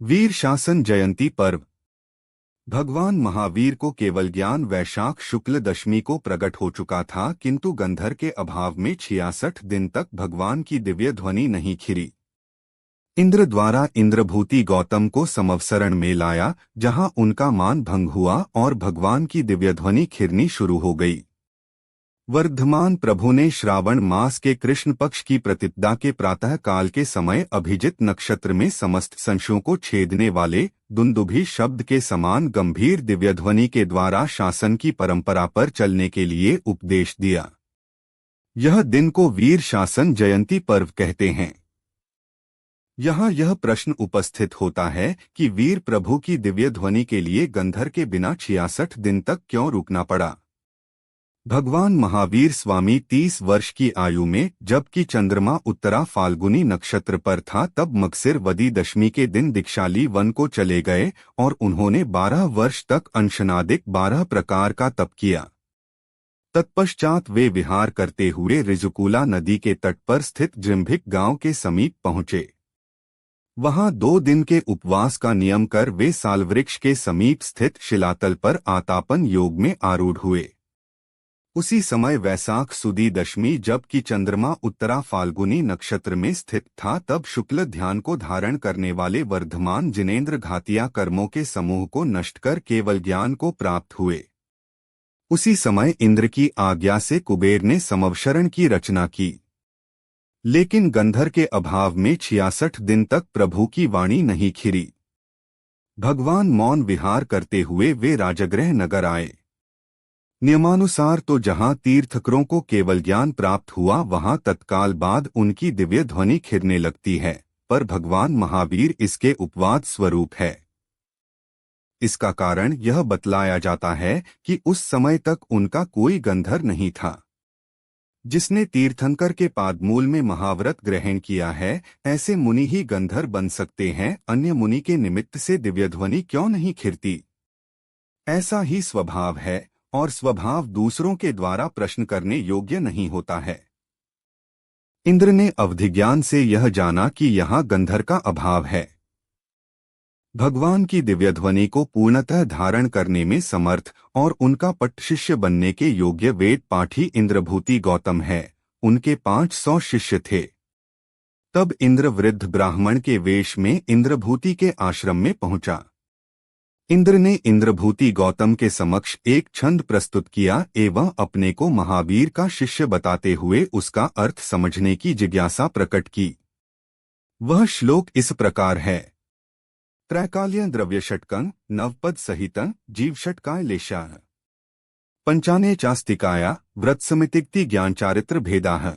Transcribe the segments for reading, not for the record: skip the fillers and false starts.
वीर शासन जयंती पर्व। भगवान महावीर को केवल ज्ञान वैशाख शुक्ल दशमी को प्रकट हो चुका था, किंतु गंधर के अभाव में 66 दिन तक भगवान की दिव्य ध्वनि नहीं खिरी। इंद्र द्वारा इंद्रभूति गौतम को समवसरण में लाया, जहां उनका मान भंग हुआ और भगवान की दिव्य ध्वनि खिरनी शुरू हो गई। वर्धमान प्रभु ने श्रावण मास के कृष्ण पक्ष की प्रतिपदा के प्रातः काल के समय अभिजित नक्षत्र में समस्त संशयों को छेदने वाले दुंदुभी शब्द के समान गंभीर दिव्य ध्वनि के द्वारा शासन की परंपरा पर चलने के लिए उपदेश दिया। यह दिन को वीर शासन जयंती पर्व कहते हैं। यहाँ यह प्रश्न उपस्थित होता है कि वीर प्रभु की दिव्य ध्वनि के लिए गंधर के बिना 66 दिन तक क्यों रुकना पड़ा। भगवान महावीर स्वामी 30 वर्ष की आयु में जबकि चंद्रमा उत्तरा फाल्गुनी नक्षत्र पर था, तब मगसिर वदी दशमी के दिन दीक्षाली वन को चले गए और उन्होंने 12 वर्ष तक अंशनादिक 12 प्रकार का तप किया। तत्पश्चात वे विहार करते हुए ऋजुकूला नदी के तट पर स्थित जृंभिक गांव के समीप पहुंचे। वहां 2 दिन के उपवास का नियम कर वे सालवृक्ष के समीप स्थित शिलातल पर आतापन योग में आरूढ़ हुए। उसी समय वैशाख सुदी दशमी जबकि चंद्रमा उत्तरा फाल्गुनी नक्षत्र में स्थित था, तब शुक्ल ध्यान को धारण करने वाले वर्धमान जिनेन्द्र घातिया कर्मों के समूह को नष्ट कर केवल ज्ञान को प्राप्त हुए। उसी समय इंद्र की आज्ञा से कुबेर ने समवशरण की रचना की, लेकिन गंधर के अभाव में 66 दिन तक प्रभु की वाणी नहीं खिरी। भगवान मौन विहार करते हुए वे राजगृह नगर आए। नियमानुसार तो जहां तीर्थकरों को केवल ज्ञान प्राप्त हुआ, वहां तत्काल बाद उनकी दिव्य ध्वनि खिरने लगती है, पर भगवान महावीर इसके उपवाद स्वरूप है। इसका कारण यह बतलाया जाता है कि उस समय तक उनका कोई गंधर नहीं था। जिसने तीर्थंकर के पादमूल में महाव्रत ग्रहण किया है, ऐसे मुनि ही गंधर बन सकते हैं, अन्य मुनि के निमित्त से दिव्य ध्वनि क्यों नहीं खिरती। ऐसा ही स्वभाव है और स्वभाव दूसरों के द्वारा प्रश्न करने योग्य नहीं होता है। इंद्र ने अवधिज्ञान से यह जाना कि यहाँ गंधर का अभाव है। भगवान की दिव्य ध्वनि को पूर्णतः धारण करने में समर्थ और उनका पट्ट शिष्य बनने के योग्य वेद पाठी इंद्रभूति गौतम है। उनके 500 शिष्य थे। तब इंद्र वृद्ध ब्राह्मण के वेश में इंद्रभूति के आश्रम में पहुंचा। इंद्र ने इंद्रभूति गौतम के समक्ष एक छंद प्रस्तुत किया एवं अपने को महावीर का शिष्य बताते हुए उसका अर्थ समझने की जिज्ञासा प्रकट की। वह श्लोक इस प्रकार है। त्रैकाल्य द्रव्य षट्कं नवपद सहितं जीव षट्काय लेशा पंचाने चास्तिकाया व्रत समितिक्ति ज्ञान चारित्र भेदाः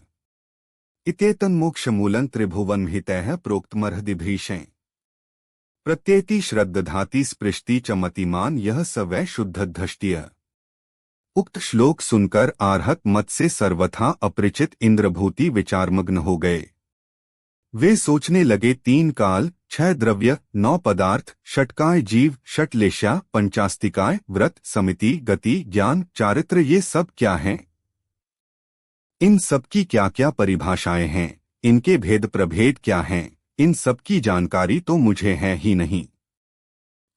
इत्येतन्मोक्षमूलं त्रिभुवन हितैः प्रोक्तमर्हदिभीषें प्रत्येति श्रद्धाति स्पृष्टि च मतिमान यह स वै शुद्धधष्टिय। उक्त श्लोक सुनकर आर्हत मत से सर्वथा अपरिचित इंद्रभूति विचारमग्न हो गए। वे सोचने लगे, 3 काल, 6 द्रव्य, 9 पदार्थ, षट्काय जीव, षट्लेशा, पंचास्तिकाय, व्रत, समिति, गति, ज्ञान, चारित्र, ये सब क्या हैं? इन सब की क्या क्या परिभाषाएं हैं? इनके भेद प्रभेद क्या हैं? इन सब की जानकारी तो मुझे है ही नहीं।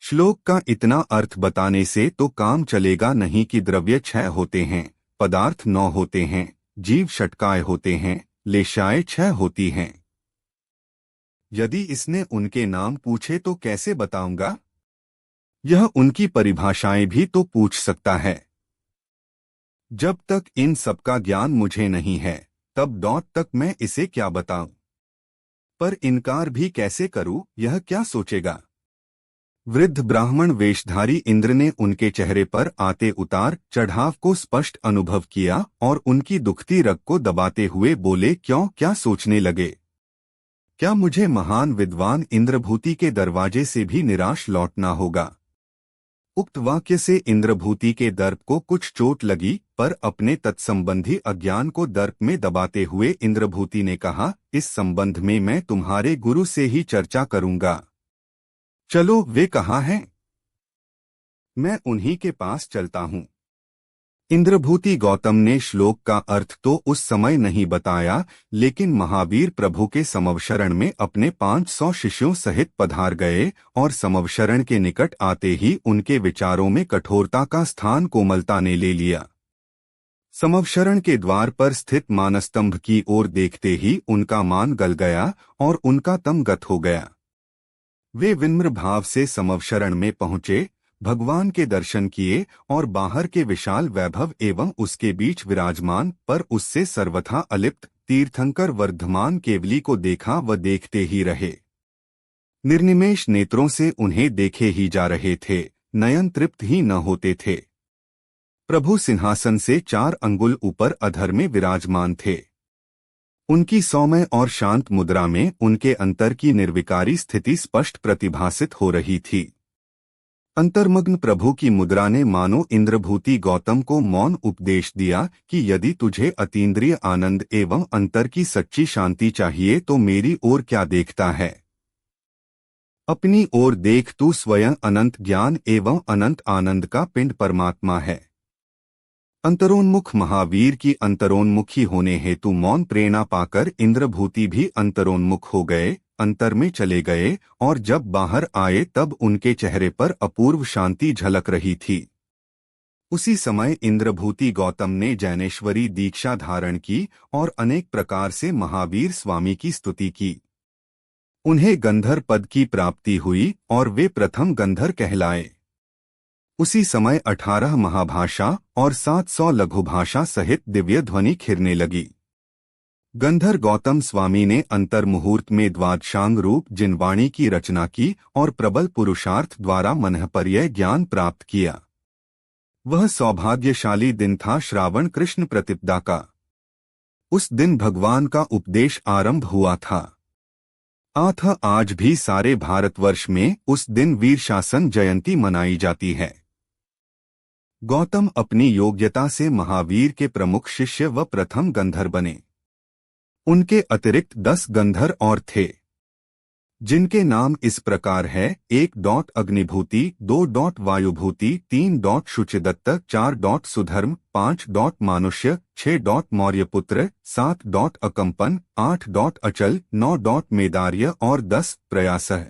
श्लोक का इतना अर्थ बताने से तो काम चलेगा नहीं कि द्रव्य 6 होते हैं, पदार्थ 9 होते हैं, जीव षट्काय होते हैं, लेशाएं 6 होती हैं। यदि इसने उनके नाम पूछे तो कैसे बताऊंगा? यह उनकी परिभाषाएं भी तो पूछ सकता है। जब तक इन सब का ज्ञान मुझे नहीं है, तब डॉट तक मैं इसे क्या बताऊं? पर इनकार भी कैसे करूं, यह क्या सोचेगा? वृद्ध ब्राह्मण वेशधारी इंद्र ने उनके चेहरे पर आते उतार चढ़ाव को स्पष्ट अनुभव किया और उनकी दुखती रग को दबाते हुए बोले, क्यों, क्या सोचने लगे? क्या मुझे महान विद्वान इंद्रभूति के दरवाजे से भी निराश लौटना होगा? उक्त वाक्य से इंद्रभूति के दर्प को कुछ चोट लगी, पर अपने तत्संबंधी अज्ञान को दर्प में दबाते हुए इंद्रभूति ने कहा, इस संबंध में मैं तुम्हारे गुरु से ही चर्चा करूंगा। चलो, वे कहाँ हैं? मैं उन्हीं के पास चलता हूँ। इंद्रभूति गौतम ने श्लोक का अर्थ तो उस समय नहीं बताया, लेकिन महावीर प्रभु के समवशरण में अपने 500 शिष्यों सहित पधार गए और समवशरण के निकट आते ही उनके विचारों में कठोरता का स्थान कोमलता ने ले लिया। समवशरण के द्वार पर स्थित मानस्तंभ की ओर देखते ही उनका मान गल गया और उनका तम गत हो गया। वे विनम्र भाव से समवशरण में पहुंचे, भगवान के दर्शन किए और बाहर के विशाल वैभव एवं उसके बीच विराजमान पर उससे सर्वथा अलिप्त तीर्थंकर वर्धमान केवली को देखा व देखते ही रहे। निर्निमेष नेत्रों से उन्हें देखे ही जा रहे थे, नयन तृप्त ही न होते थे। प्रभु सिंहासन से 4 अंगुल ऊपर अधर में विराजमान थे। उनकी सौम्य और शांत मुद्रा में उनके अंतर की निर्विकारी स्थिति स्पष्ट प्रतिभासित हो रही थी। अंतर्मग्न प्रभु की मुद्रा ने मानो इंद्रभूति गौतम को मौन उपदेश दिया कि यदि तुझे अतीन्द्रिय आनंद एवं अंतर की सच्ची शांति चाहिए तो मेरी ओर क्या देखता है। अपनी ओर देख, तू स्वयं अनंत ज्ञान एवं अनंत आनंद का पिंड परमात्मा है। अंतरोन्मुख महावीर की अंतरोन्मुखी होने हेतु मौन प्रेरणा पाकर इंद्रभूति भी अंतरोन्मुख हो गए, अंतर में चले गए और जब बाहर आए तब उनके चेहरे पर अपूर्व शांति झलक रही थी। उसी समय इंद्रभूति गौतम ने जैनेश्वरी दीक्षा धारण की और अनेक प्रकार से महावीर स्वामी की स्तुति की। उन्हें गंधर पद की प्राप्ति हुई और वे प्रथम गंधर कहलाए। उसी समय 18 महाभाषा और 700 लघुभाषा सहित दिव्य ध्वनि खिरने लगी। गंधर गौतम स्वामी ने अंतर मुहूर्त में द्वादशांग रूप जिनवाणी की रचना की और प्रबल पुरुषार्थ द्वारा मनःपर्यय ज्ञान प्राप्त किया। वह सौभाग्यशाली दिन था श्रावण कृष्ण प्रतिपदा का। उस दिन भगवान का उपदेश आरंभ हुआ था। आज भी सारे भारतवर्ष में उस दिन वीरशासन जयंती मनाई जाती है। गौतम अपनी योग्यता से महावीर के प्रमुख शिष्य व प्रथम गंधर बने। उनके अतिरिक्त 10 गंधर और थे, जिनके नाम इस प्रकार है: 1 अग्निभूति, 2 वायुभूति, 3 शुचिदत्त, 4 सुधर्म, 5 मानुष्य, 6 मौर्यपुत्र, 7 अकंपन, 8 अचल, 9 मेदार्य और 10 प्रयासः।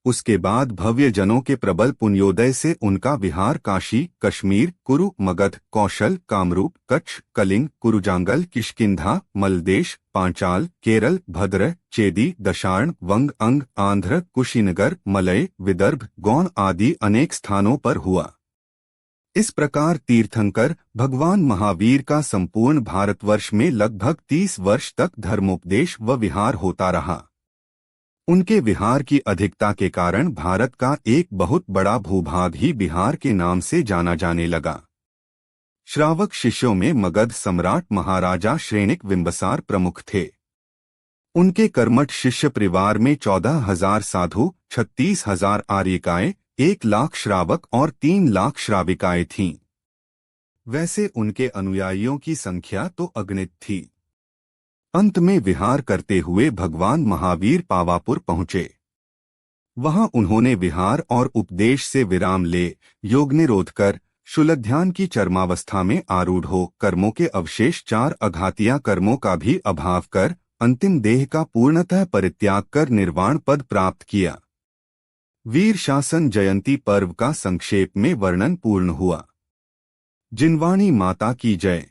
उसके बाद भव्य जनों के प्रबल पुण्योदय से उनका विहार काशी, कश्मीर, कुरु, मगध, कौशल, कामरूप, कच्छ, कलिंग, कुरुजांगल, किष्किंधा, मलदेश, पांचाल, केरल, भद्र, चेदी, दशार्ण, वंग, अंग, आंध्र, कुशीनगर, मलय, विदर्भ, गौण आदि अनेक स्थानों पर हुआ। इस प्रकार तीर्थंकर भगवान महावीर का संपूर्ण भारतवर्ष में लगभग 30 वर्ष तक धर्मोपदेश व विहार होता रहा। उनके विहार की अधिकता के कारण भारत का एक बहुत बड़ा भूभाग ही बिहार के नाम से जाना जाने लगा। श्रावक शिष्यों में मगध सम्राट महाराजा श्रेणिक बिंबसार प्रमुख थे। उनके कर्मठ शिष्य परिवार में 14,000 साधु, 36,000 आर्यिकाएं, 1 लाख श्रावक और 3 लाख श्राविकाएं थीं। वैसे उनके अनुयायियों की संख्या तो अगणित थी। अंत में विहार करते हुए भगवान महावीर पावापुर पहुंचे। वहां उन्होंने विहार और उपदेश से विराम ले योग निरोध कर शूलध्यान की चरमावस्था में आरूढ़ हो कर्मों के अवशेष 4 अघातिया कर्मों का भी अभाव कर अंतिम देह का पूर्णतः परित्याग कर निर्वाण पद प्राप्त किया। वीर शासन जयंती पर्व का संक्षेप में वर्णन पूर्ण हुआ। जिनवाणी माता की जय।